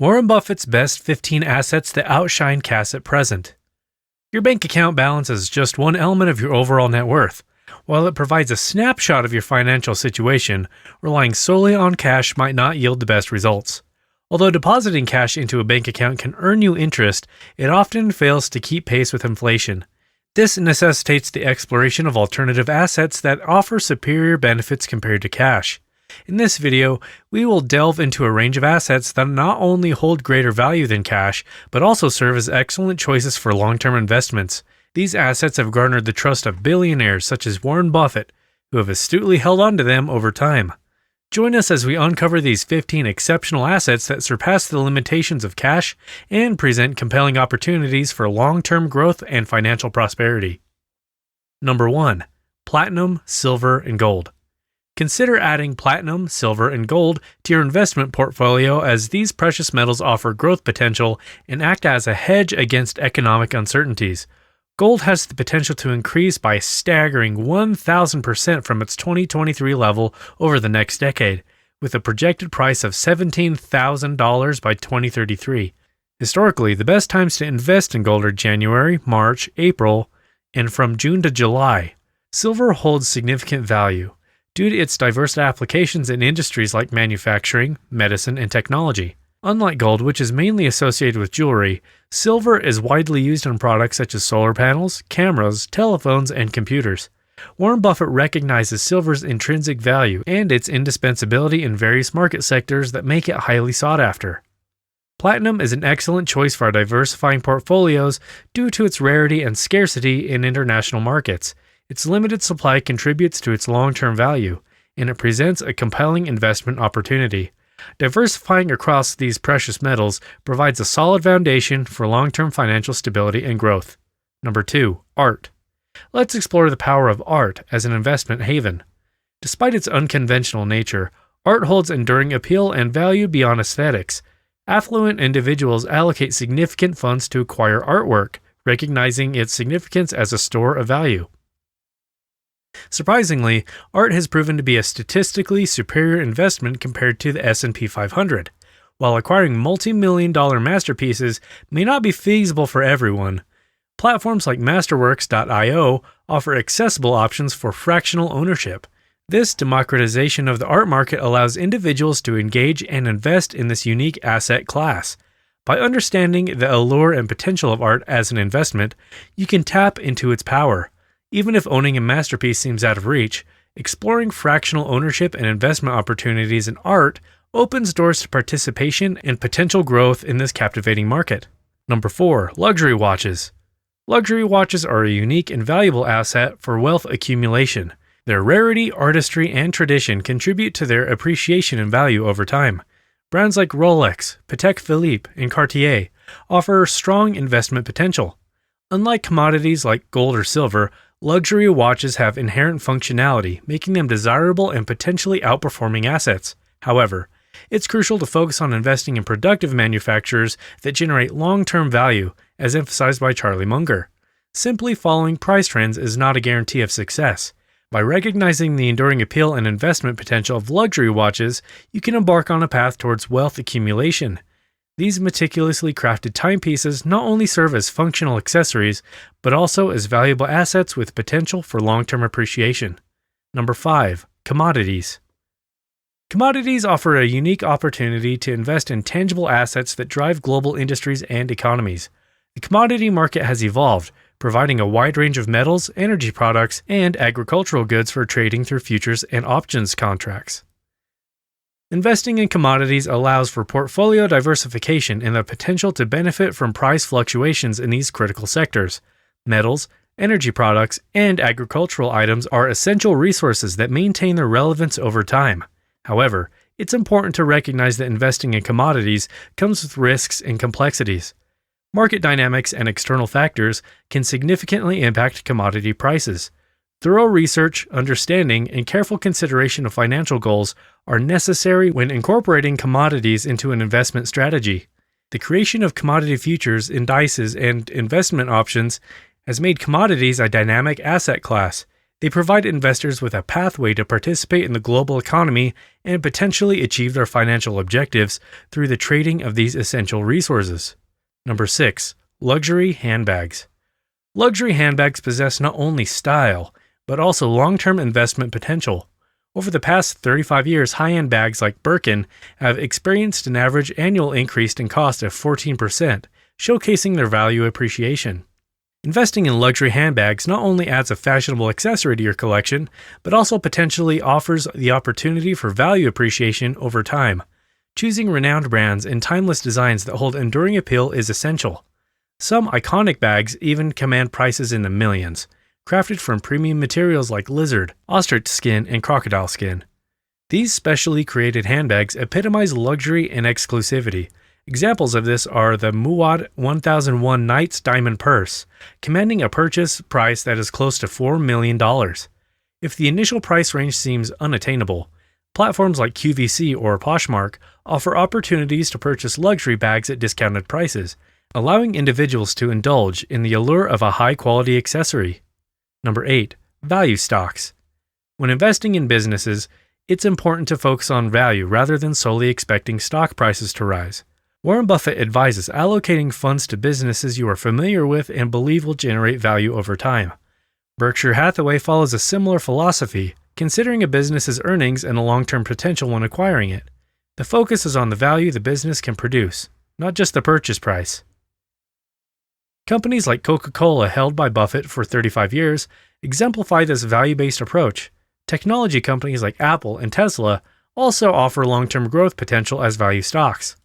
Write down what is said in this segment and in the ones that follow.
Warren Buffett's best 15 assets that outshine cash at present. Your bank account balance is just one element of your overall net worth. While it provides a snapshot of your financial situation, relying solely on cash might not yield the best results. Although depositing cash into a bank account can earn you interest, it often fails to keep pace with inflation. This necessitates the exploration of alternative assets that offer superior benefits compared to cash. In this video, we will delve into a range of assets that not only hold greater value than cash, but also serve as excellent choices for long-term investments. These assets have garnered the trust of billionaires such as Warren Buffett, who have astutely held on to them over time. Join us as we uncover these 15 exceptional assets that surpass the limitations of cash and present compelling opportunities for long-term growth and financial prosperity. Number 1. Platinum, silver, and gold. Consider adding platinum, silver, and gold to your investment portfolio, as these precious metals offer growth potential and act as a hedge against economic uncertainties. Gold has the potential to increase by a staggering 1,000% from its 2023 level over the next decade, with a projected price of $17,000 by 2033. Historically, the best times to invest in gold are January, March, April, and from June to July. Silver holds significant value due to its diverse applications in industries like manufacturing, medicine, and technology. Unlike gold, which is mainly associated with jewelry, silver is widely used on products such as solar panels, cameras, telephones, and computers. Warren Buffett recognizes silver's intrinsic value and its indispensability in various market sectors that make it highly sought after. Platinum is an excellent choice for diversifying portfolios due to its rarity and scarcity in international markets. Its limited supply contributes to its long-term value, and it presents a compelling investment opportunity. Diversifying across these precious metals provides a solid foundation for long-term financial stability and growth. Number 2. Art. Let's explore the power of art as an investment haven. Despite its unconventional nature, art holds enduring appeal and value beyond aesthetics. Affluent individuals allocate significant funds to acquire artwork, recognizing its significance as a store of value. Surprisingly, art has proven to be a statistically superior investment compared to the S&P 500. While acquiring multi-million-dollar masterpieces may not be feasible for everyone, platforms like Masterworks.io offer accessible options for fractional ownership. This democratization of the art market allows individuals to engage and invest in this unique asset class. By understanding the allure and potential of art as an investment, you can tap into its power. Even if owning a masterpiece seems out of reach, exploring fractional ownership and investment opportunities in art opens doors to participation and potential growth in this captivating market. Number 4. Luxury watches. Luxury watches are a unique and valuable asset for wealth accumulation. Their rarity, artistry, and tradition contribute to their appreciation and value over time. Brands like Rolex, Patek Philippe, and Cartier offer strong investment potential. Unlike commodities like gold or silver, luxury watches have inherent functionality, making them desirable and potentially outperforming assets. However, it's crucial to focus on investing in productive manufacturers that generate long-term value, as emphasized by Charlie Munger. Simply following price trends is not a guarantee of success. By recognizing the enduring appeal and investment potential of luxury watches, you can embark on a path towards wealth accumulation. These meticulously crafted timepieces not only serve as functional accessories, but also as valuable assets with potential for long-term appreciation. Number 5. Commodities. Commodities offer a unique opportunity to invest in tangible assets that drive global industries and economies. The commodity market has evolved, providing a wide range of metals, energy products, and agricultural goods for trading through futures and options contracts. Investing in commodities allows for portfolio diversification and the potential to benefit from price fluctuations in these critical sectors. Metals, energy products, and agricultural items are essential resources that maintain their relevance over time. However, it's important to recognize that investing in commodities comes with risks and complexities. Market dynamics and external factors can significantly impact commodity prices. Thorough research, understanding, and careful consideration of financial goals are necessary when incorporating commodities into an investment strategy. The creation of commodity futures, indices, and investment options has made commodities a dynamic asset class. They provide investors with a pathway to participate in the global economy and potentially achieve their financial objectives through the trading of these essential resources. Number 6. Luxury handbags. Luxury handbags possess not only style, but also long-term investment potential. Over the past 35 years, high-end bags like Birkin have experienced an average annual increase in cost of 14%, showcasing their value appreciation. Investing in luxury handbags not only adds a fashionable accessory to your collection, but also potentially offers the opportunity for value appreciation over time. Choosing renowned brands and timeless designs that hold enduring appeal is essential. Some iconic bags even command prices in the millions, crafted from premium materials like lizard, ostrich skin, and crocodile skin. These specially created handbags epitomize luxury and exclusivity. Examples of this are the Mouawad 1001 Knight's Diamond Purse, commanding a purchase price that is close to $4 million. If the initial price range seems unattainable, platforms like QVC or Poshmark offer opportunities to purchase luxury bags at discounted prices, allowing individuals to indulge in the allure of a high-quality accessory. Number 8. Value stocks. When investing in businesses, it's important to focus on value rather than solely expecting stock prices to rise. Warren Buffett advises allocating funds to businesses you are familiar with and believe will generate value over time. Berkshire Hathaway follows a similar philosophy, considering a business's earnings and the long-term potential when acquiring it. The focus is on the value the business can produce, not just the purchase price. Companies like Coca-Cola, held by Buffett for 35 years, exemplify this value-based approach. Technology companies like Apple and Tesla also offer long-term growth potential as value stocks.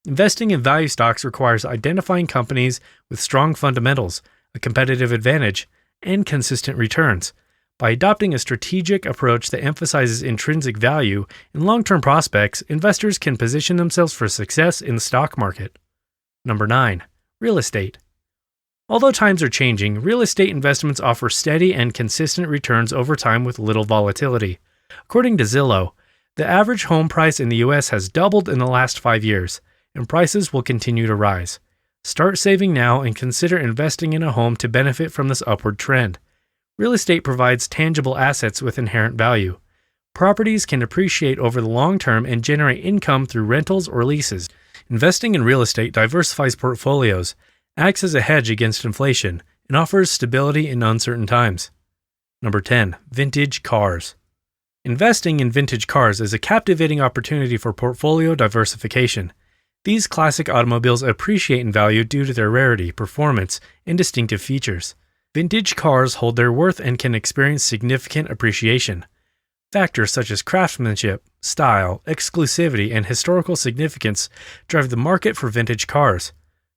Investing in value stocks requires identifying companies with strong fundamentals, a competitive advantage, and consistent returns. By adopting a strategic approach that emphasizes intrinsic value and long-term prospects, investors can position themselves for success in the stock market. Number 9. Real estate. Although times are changing, real estate investments offer steady and consistent returns over time with little volatility. According to Zillow, the average home price in the U.S. has doubled in the last 5 years, and prices will continue to rise. Start saving now and consider investing in a home to benefit from this upward trend. Real estate provides tangible assets with inherent value. Properties can appreciate over the long term and generate income through rentals or leases. Investing in real estate diversifies portfolios, acts as a hedge against inflation, and offers stability in uncertain times. Number 10. Vintage cars. Investing in vintage cars is a captivating opportunity for portfolio diversification. These classic automobiles appreciate in value due to their rarity, performance, and distinctive features. Vintage cars hold their worth and can experience significant appreciation. Factors such as craftsmanship, style, exclusivity, and historical significance drive the market for vintage cars.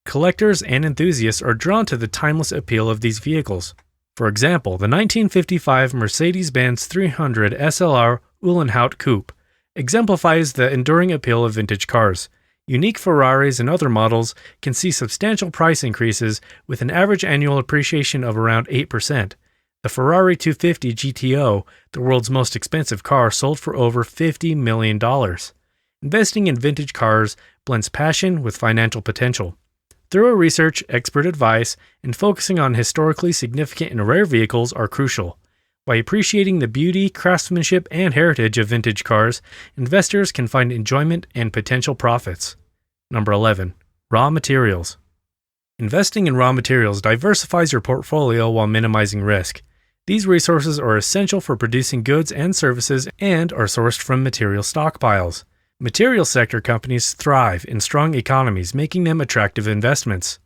Collectors and enthusiasts are drawn to the timeless appeal of these vehicles. For example, the 1955 Mercedes-Benz 300 SLR Uhlenhaut Coupe exemplifies the enduring appeal of vintage cars. Unique Ferraris and other models can see substantial price increases with an average annual appreciation of around 8%. The Ferrari 250 GTO, the world's most expensive car, sold for over $50 million. Investing in vintage cars blends passion with financial potential. Thorough research, expert advice, and focusing on historically significant and rare vehicles are crucial. By appreciating the beauty, craftsmanship, and heritage of vintage cars, investors can find enjoyment and potential profits. Number 11. Raw materials. Investing in raw materials diversifies your portfolio while minimizing risk. These resources are essential for producing goods and services and are sourced from material stockpiles. Material sector companies thrive in strong economies, making them attractive investments.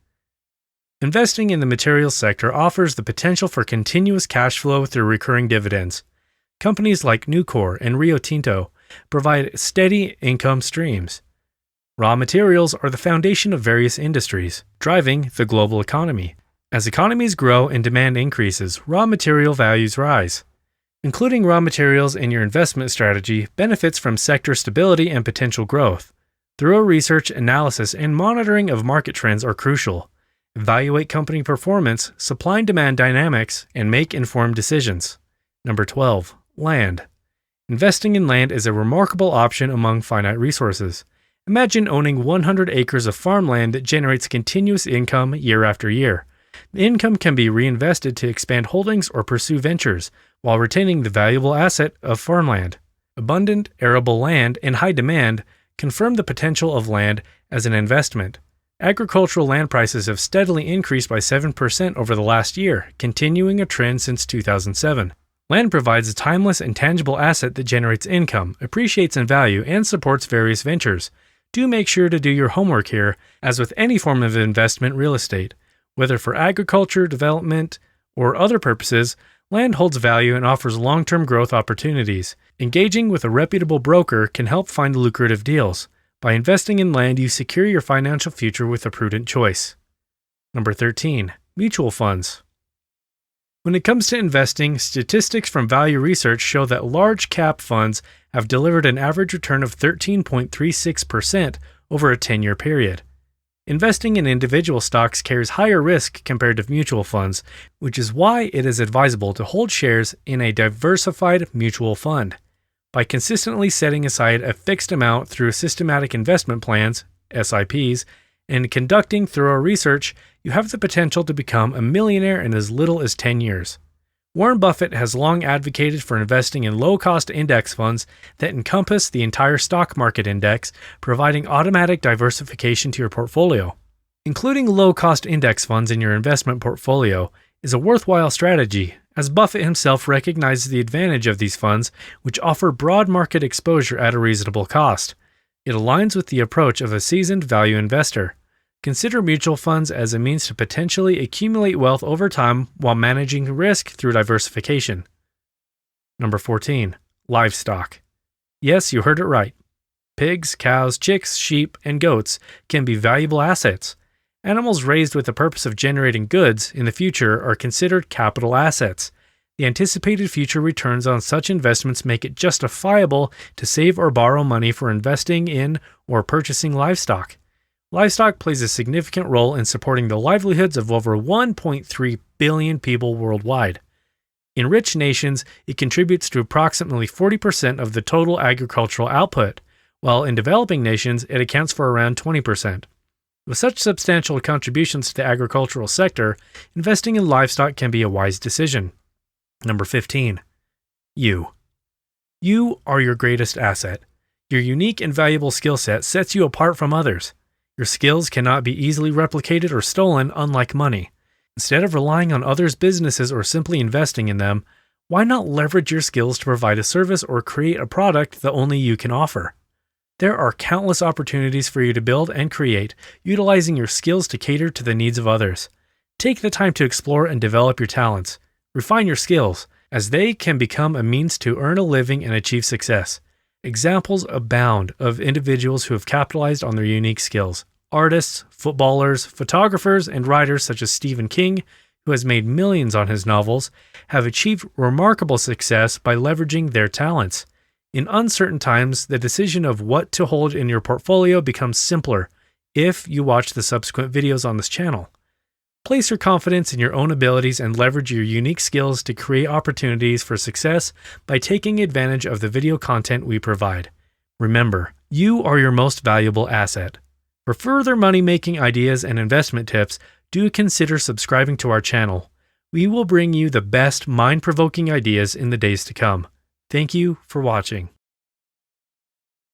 Investing in the materials sector offers the potential for continuous cash flow through recurring dividends. Companies like Nucor and Rio Tinto provide steady income streams. Raw materials are the foundation of various industries, driving the global economy. As economies grow and demand increases, raw material values rise. Including raw materials in your investment strategy benefits from sector stability and potential growth. Thorough research, analysis, and monitoring of market trends are crucial. Evaluate company performance, supply and demand dynamics, and make informed decisions. Number 12. Land. Investing in land is a remarkable option among finite resources. Imagine owning 100 acres of farmland that generates continuous income year after year. The income can be reinvested to expand holdings or pursue ventures, while retaining the valuable asset of farmland. Abundant, arable land in high demand confirm the potential of land as an investment. Agricultural land prices have steadily increased by 7% over the last year, continuing a trend since 2007. Land provides a timeless and tangible asset that generates income, appreciates in value, and supports various ventures. Do make sure to do your homework here, as with any form of investment real estate. Whether for agriculture, development, or other purposes, land holds value and offers long-term growth opportunities. Engaging with a reputable broker can help find lucrative deals. By investing in land, you secure your financial future with a prudent choice. Number 13. Mutual funds. When it comes to investing, statistics from Value Research show that large cap funds have delivered an average return of 13.36% over a 10-year period. Investing in individual stocks carries higher risk compared to mutual funds, which is why it is advisable to hold shares in a diversified mutual fund. By consistently setting aside a fixed amount through systematic investment plans, SIPs, and conducting thorough research, you have the potential to become a millionaire in as little as 10 years. Warren Buffett has long advocated for investing in low-cost index funds that encompass the entire stock market index, providing automatic diversification to your portfolio. Including low-cost index funds in your investment portfolio is a worthwhile strategy, as Buffett himself recognizes the advantage of these funds, which offer broad market exposure at a reasonable cost. It aligns with the approach of a seasoned value investor. Consider mutual funds as a means to potentially accumulate wealth over time while managing risk through diversification. Number 14. Livestock. Yes, you heard it right. Pigs, cows, chicks, sheep, and goats can be valuable assets. Animals raised with the purpose of generating goods in the future are considered capital assets. The anticipated future returns on such investments make it justifiable to save or borrow money for investing in or purchasing livestock. Livestock plays a significant role in supporting the livelihoods of over 1.3 billion people worldwide. In rich nations, it contributes to approximately 40% of the total agricultural output, while in developing nations, it accounts for around 20%. With such substantial contributions to the agricultural sector, investing in livestock can be a wise decision. Number 15. You. You are your greatest asset. Your unique and valuable skill set sets you apart from others. Your skills cannot be easily replicated or stolen, unlike money. Instead of relying on others' businesses or simply investing in them, why not leverage your skills to provide a service or create a product that only you can offer? There are countless opportunities for you to build and create, utilizing your skills to cater to the needs of others. Take the time to explore and develop your talents. Refine your skills, as they can become a means to earn a living and achieve success. Examples abound of individuals who have capitalized on their unique skills. Artists, footballers, photographers, and writers such as Stephen King, who has made millions on his novels, have achieved remarkable success by leveraging their talents. In uncertain times, the decision of what to hold in your portfolio becomes simpler if you watch the subsequent videos on this channel. Place your confidence in your own abilities and leverage your unique skills to create opportunities for success by taking advantage of the video content we provide. Remember, you are your most valuable asset. For further money-making ideas and investment tips, do consider subscribing to our channel. We will bring you the best mind-provoking ideas in the days to come. Thank you for watching.